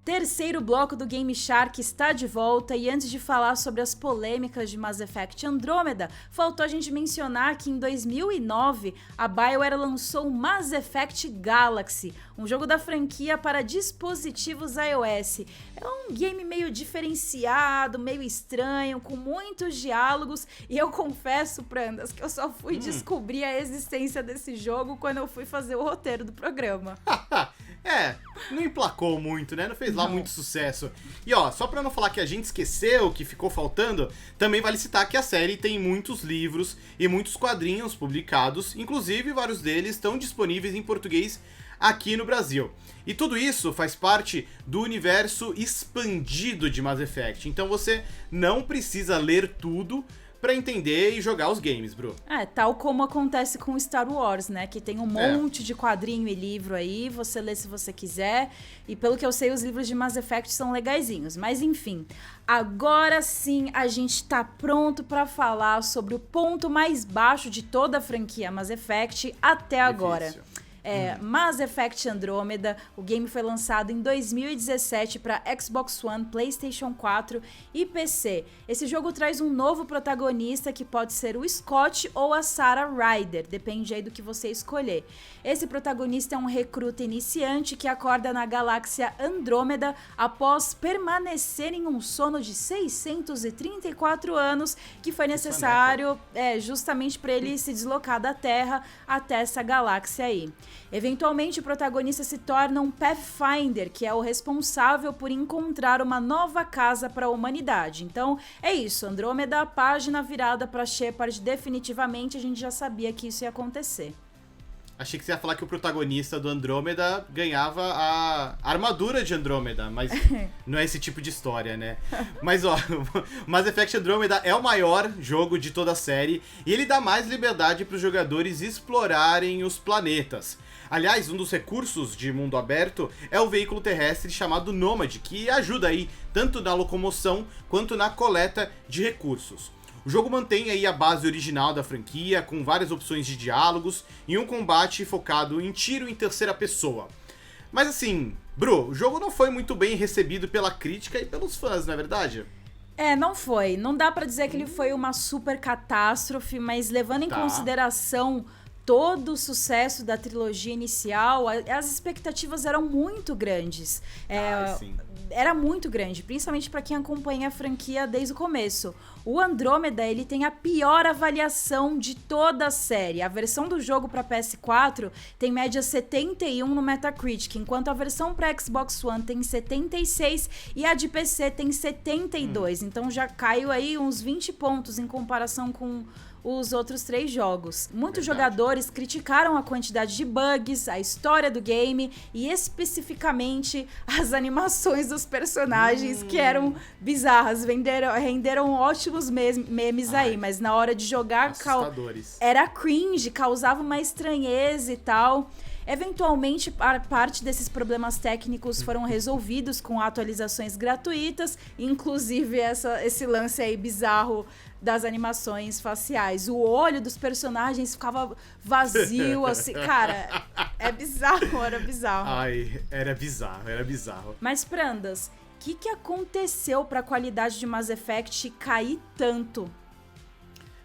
Terceiro bloco do Game Shark está de volta e antes de falar sobre as polêmicas de Mass Effect Andromeda, faltou a gente mencionar que em 2009 a BioWare lançou Mass Effect Galaxy, um jogo da franquia para dispositivos iOS. É um game meio diferenciado, meio estranho, com muitos diálogos e eu confesso, Prandas, que eu só fui descobrir a existência desse jogo quando eu fui fazer o roteiro do programa. Não emplacou muito, né? Não fez lá muito sucesso. E ó, só pra não falar que a gente esqueceu, que ficou faltando, também vale citar que a série tem muitos livros e muitos quadrinhos publicados, inclusive vários deles estão disponíveis em português aqui no Brasil. E tudo isso faz parte do universo expandido de Mass Effect, então você não precisa ler tudo pra entender e jogar os games, bro. Tal como acontece com Star Wars, né? Que tem um monte de quadrinho e livro aí, você lê se você quiser. E pelo que eu sei, os livros de Mass Effect são legaizinhos. Mas enfim, agora sim a gente tá pronto pra falar sobre o ponto mais baixo de toda a franquia Mass Effect até agora. Mass Effect Andromeda, o game foi lançado em 2017 para Xbox One, PlayStation 4 e PC. Esse jogo traz um novo protagonista que pode ser o Scott ou a Sarah Ryder, depende aí do que você escolher. Esse protagonista é um recruta iniciante que acorda na galáxia Andrômeda após permanecer em um sono de 634 anos, que foi necessário justamente para ele se deslocar da Terra até essa galáxia aí. Eventualmente, o protagonista se torna um Pathfinder, que é o responsável por encontrar uma nova casa para a humanidade. Então, é isso. Andrômeda, a página virada para Shepard definitivamente, a gente já sabia que isso ia acontecer. Achei que você ia falar que o protagonista do Andrômeda ganhava a armadura de Andrômeda, mas não é esse tipo de história, né? Mas ó, Mass Effect Andromeda é o maior jogo de toda a série e ele dá mais liberdade para os jogadores explorarem os planetas. Aliás, um dos recursos de mundo aberto é o veículo terrestre chamado Nômade, que ajuda aí tanto na locomoção quanto na coleta de recursos. O jogo mantém aí a base original da franquia, com várias opções de diálogos e um combate focado em tiro em terceira pessoa. Mas assim, Bru, o jogo não foi muito bem recebido pela crítica e pelos fãs, não é verdade? Não foi. Não dá pra dizer que ele foi uma super catástrofe, mas levando em consideração todo o sucesso da trilogia inicial, as expectativas eram muito grandes. Era muito grande, principalmente para quem acompanha a franquia desde o começo. O Andrômeda, ele tem a pior avaliação de toda a série. A versão do jogo para PS4 tem média 71 no Metacritic, enquanto a versão para Xbox One tem 76 e a de PC tem 72. Então já caiu aí uns 20 pontos em comparação com os outros 3 jogos. Muitos jogadores criticaram a quantidade de bugs, a história do game e especificamente as animações dos personagens que eram bizarras, renderam ótimos memes aí, mas na hora de jogar era cringe, causava uma estranheza e tal. Eventualmente, parte desses problemas técnicos foram resolvidos com atualizações gratuitas, inclusive esse lance aí bizarro das animações faciais. O olho dos personagens ficava vazio, assim, cara, era bizarro. Era bizarro. Mas, Prandas, o que aconteceu pra qualidade de Mass Effect cair tanto?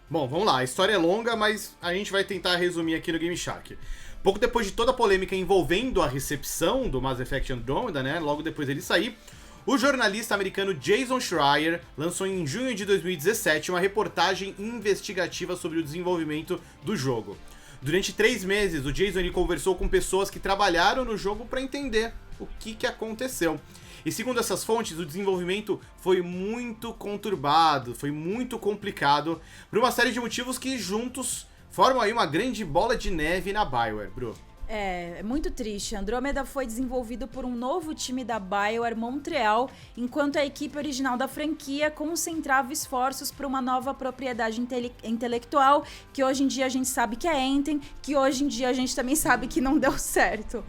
Bom, vamos lá, a história é longa, mas a gente vai tentar resumir aqui no Game Shark. Pouco depois de toda a polêmica envolvendo a recepção do Mass Effect Andromeda, né, logo depois dele sair, o jornalista americano Jason Schreier lançou em junho de 2017 uma reportagem investigativa sobre o desenvolvimento do jogo. Durante 3 meses, o Jason ele conversou com pessoas que trabalharam no jogo para entender o que aconteceu. E segundo essas fontes, o desenvolvimento foi muito conturbado, foi muito complicado, por uma série de motivos que juntos formam aí uma grande bola de neve na BioWare, Bru. É muito triste. Andrômeda foi desenvolvido por um novo time da BioWare Montreal, enquanto a equipe original da franquia concentrava esforços para uma nova propriedade intelectual, que hoje em dia a gente sabe que é Anthem, que hoje em dia a gente também sabe que não deu certo.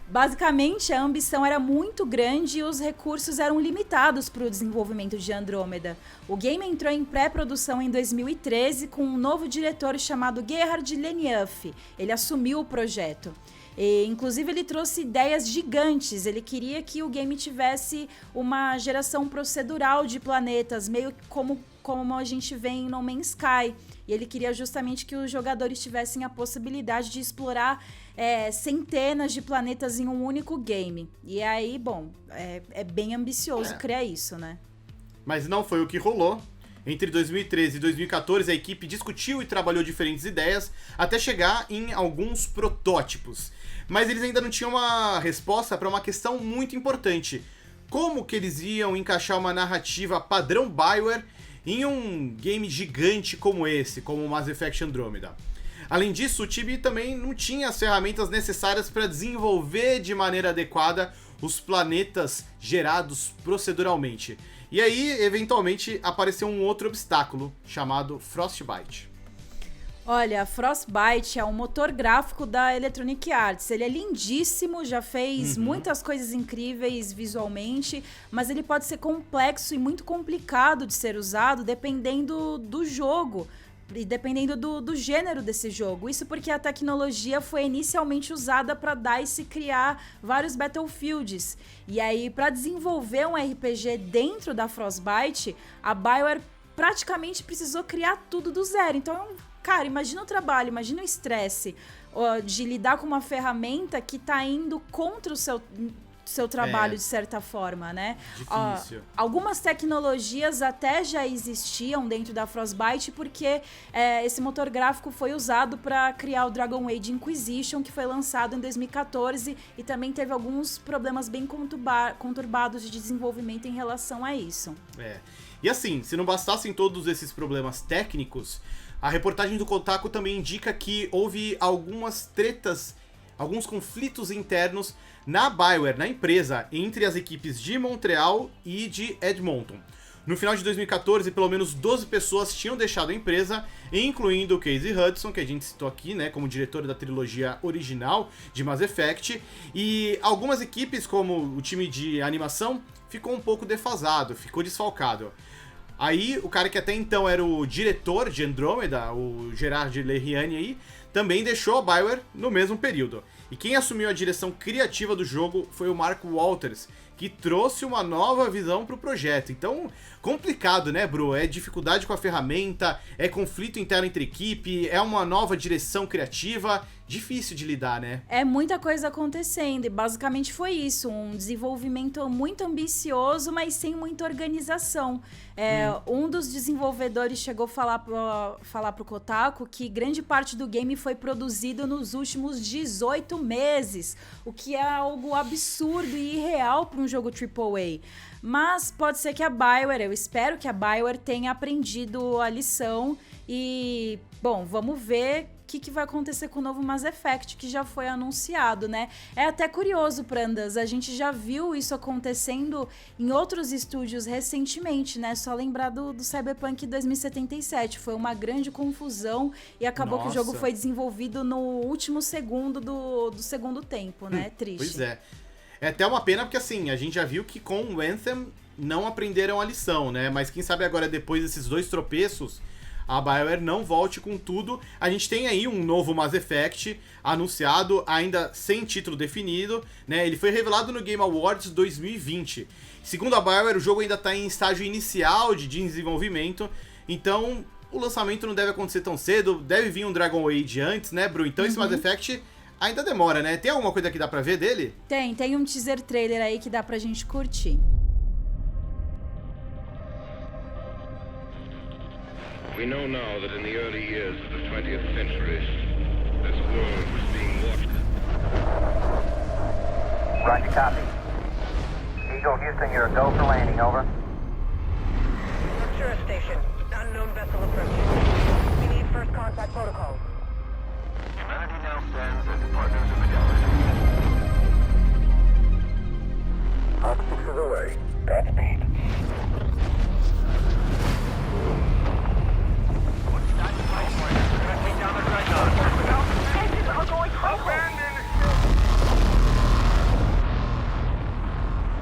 Basicamente, a ambição era muito grande e os recursos eram limitados para o desenvolvimento de Andrômeda. O game entrou em pré-produção em 2013 com um novo diretor chamado Gerhard Lernieff. Ele assumiu o projeto. E, inclusive, ele trouxe ideias gigantes. Ele queria que o game tivesse uma geração procedural de planetas, meio como a gente vê em No Man's Sky. E ele queria justamente que os jogadores tivessem a possibilidade de explorar centenas de planetas em um único game. E aí, bom, é bem ambicioso criar isso, né? Mas não foi o que rolou. Entre 2013 e 2014, a equipe discutiu e trabalhou diferentes ideias até chegar em alguns protótipos. Mas eles ainda não tinham uma resposta para uma questão muito importante. Como que eles iam encaixar uma narrativa padrão BioWare em um game gigante como esse, como Mass Effect Andromeda? Além disso, o time também não tinha as ferramentas necessárias para desenvolver de maneira adequada os planetas gerados proceduralmente. E aí, eventualmente, apareceu um outro obstáculo, chamado Frostbite. Olha, Frostbite é um motor gráfico da Electronic Arts. Ele é lindíssimo, já fez muitas coisas incríveis visualmente, mas ele pode ser complexo e muito complicado de ser usado dependendo do jogo e dependendo do gênero desse jogo. Isso porque a tecnologia foi inicialmente usada para DICE criar vários Battlefields. E aí, para desenvolver um RPG dentro da Frostbite, a BioWare praticamente precisou criar tudo do zero. Então, cara, imagina o trabalho, imagina o estresse de lidar com uma ferramenta que tá indo contra o seu trabalho, de certa forma, né? Difícil. Algumas tecnologias até já existiam dentro da Frostbite, porque esse motor gráfico foi usado para criar o Dragon Age Inquisition, que foi lançado em 2014, e também teve alguns problemas bem conturbados de desenvolvimento em relação a isso. E assim, se não bastassem todos esses problemas técnicos, a reportagem do Kotaku também indica que houve algumas tretas, alguns conflitos internos na BioWare, na empresa, entre as equipes de Montreal e de Edmonton. No final de 2014, pelo menos 12 pessoas tinham deixado a empresa, incluindo o Casey Hudson, que a gente citou aqui, né, como diretor da trilogia original de Mass Effect, e algumas equipes, como o time de animação, ficou um pouco defasado, ficou desfalcado. Aí, o cara que até então era o diretor de Andromeda, o Gerard Leriani aí, também deixou a BioWare no mesmo período. E quem assumiu a direção criativa do jogo foi o Mark Walters, que trouxe uma nova visão pro projeto. Então, complicado, né, Bru? É dificuldade com a ferramenta, é conflito interno entre equipe, é uma nova direção criativa, difícil de lidar, né? É muita coisa acontecendo e basicamente foi isso, um desenvolvimento muito ambicioso, mas sem muita organização. Um dos desenvolvedores chegou a falar pro Kotaku que grande parte do game foi produzido nos últimos 18 meses, o que é algo absurdo e irreal para um jogo AAA. Mas pode ser que a BioWare, eu espero que a BioWare tenha aprendido a lição e, bom, vamos ver o que vai acontecer com o novo Mass Effect, que já foi anunciado, né? É até curioso, Prandas, a gente já viu isso acontecendo em outros estúdios recentemente, né? Só lembrar do Cyberpunk 2077, foi uma grande confusão e acabou que o jogo foi desenvolvido no último segundo do segundo tempo, né? Triste. Pois é. É até uma pena porque, assim, a gente já viu que com o Anthem não aprenderam a lição, né? Mas quem sabe agora, depois desses 2 tropeços, a BioWare não volte com tudo. A gente tem aí um novo Mass Effect anunciado, ainda sem título definido, né? Ele foi revelado no Game Awards 2020. Segundo a BioWare, o jogo ainda está em estágio inicial de desenvolvimento, então o lançamento não deve acontecer tão cedo, deve vir um Dragon Age antes, né, Bru? Então esse Mass Effect ainda demora, né? Tem alguma coisa que dá pra ver dele? Tem um teaser trailer aí que dá pra gente curtir. We know now that in the early years of the 20th century, this world was being watched. Roger, copy. Eagle Houston, you're a go for landing, over. Ventura Station. Unknown vessel approaching. We need first contact protocols. Humanity now stands as partners in the galaxy. Hawk 6 is away. Godspeed.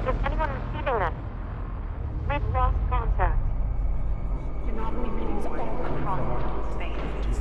Is anyone receiving this? We've lost contact. Anomaly readings all across space.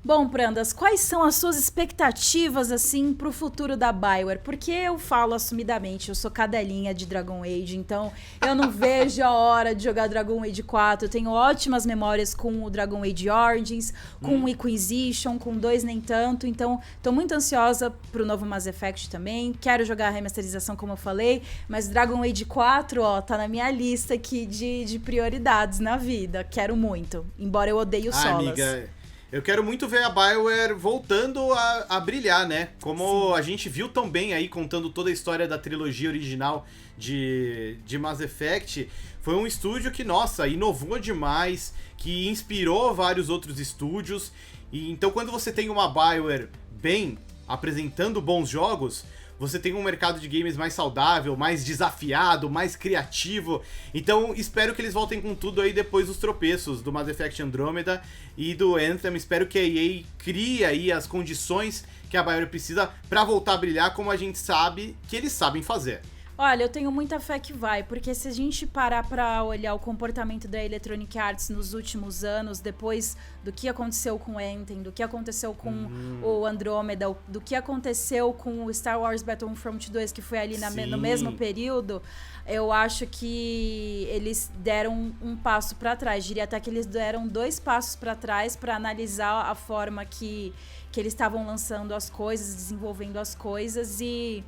Bom, Prandas, quais são as suas expectativas, assim, pro futuro da BioWare? Porque eu falo assumidamente, eu sou cadelinha de Dragon Age, então eu não vejo a hora de jogar Dragon Age 4. Eu tenho ótimas memórias com o Dragon Age Origins, com o Inquisition, com 2 nem tanto, então tô muito ansiosa pro novo Mass Effect também. Quero jogar a remasterização, como eu falei, mas Dragon Age 4, ó, tá na minha lista aqui de prioridades na vida. Quero muito, embora eu odeie o Solas. Amiga, eu quero muito ver a BioWare voltando a brilhar, né? Como a gente viu tão bem aí, contando toda a história da trilogia original de Mass Effect. Foi um estúdio que, nossa, inovou demais, que inspirou vários outros estúdios. E então, quando você tem uma BioWare bem apresentando bons jogos, você tem um mercado de games mais saudável, mais desafiado, mais criativo. Então, espero que eles voltem com tudo aí depois dos tropeços do Mass Effect Andromeda e do Anthem. Espero que a EA crie aí as condições que a BioWare precisa pra voltar a brilhar, como a gente sabe que eles sabem fazer. Olha, eu tenho muita fé que vai, porque se a gente parar pra olhar o comportamento da Electronic Arts nos últimos anos, depois do que aconteceu com o Anthem, do que aconteceu com o Andromeda, do que aconteceu com o Star Wars Battlefront 2, que foi ali no mesmo período, eu acho que eles deram um passo pra trás. Diria até que eles deram 2 passos pra trás pra analisar a forma que eles estavam lançando as coisas, desenvolvendo as coisas e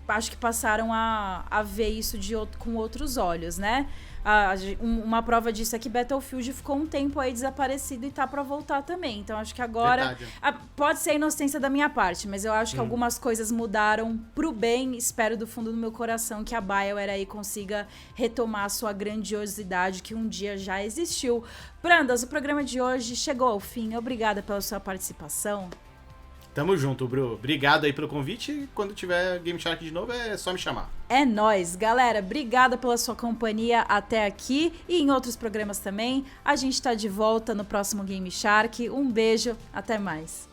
acho que passaram a ver isso com outros olhos, né? Uma prova disso é que Battlefield ficou um tempo aí desaparecido e tá pra voltar também. Então acho que agora... pode ser a inocência da minha parte, mas eu acho que algumas coisas mudaram pro bem. Espero do fundo do meu coração que a BioWare aí consiga retomar a sua grandiosidade que um dia já existiu. Prandas, o programa de hoje chegou ao fim. Obrigada pela sua participação. Tamo junto, Bru. Obrigado aí pelo convite. Quando tiver Game Shark de novo, é só me chamar. É nóis, galera. Obrigada pela sua companhia até aqui e em outros programas também. A gente tá de volta no próximo Game Shark. Um beijo, até mais.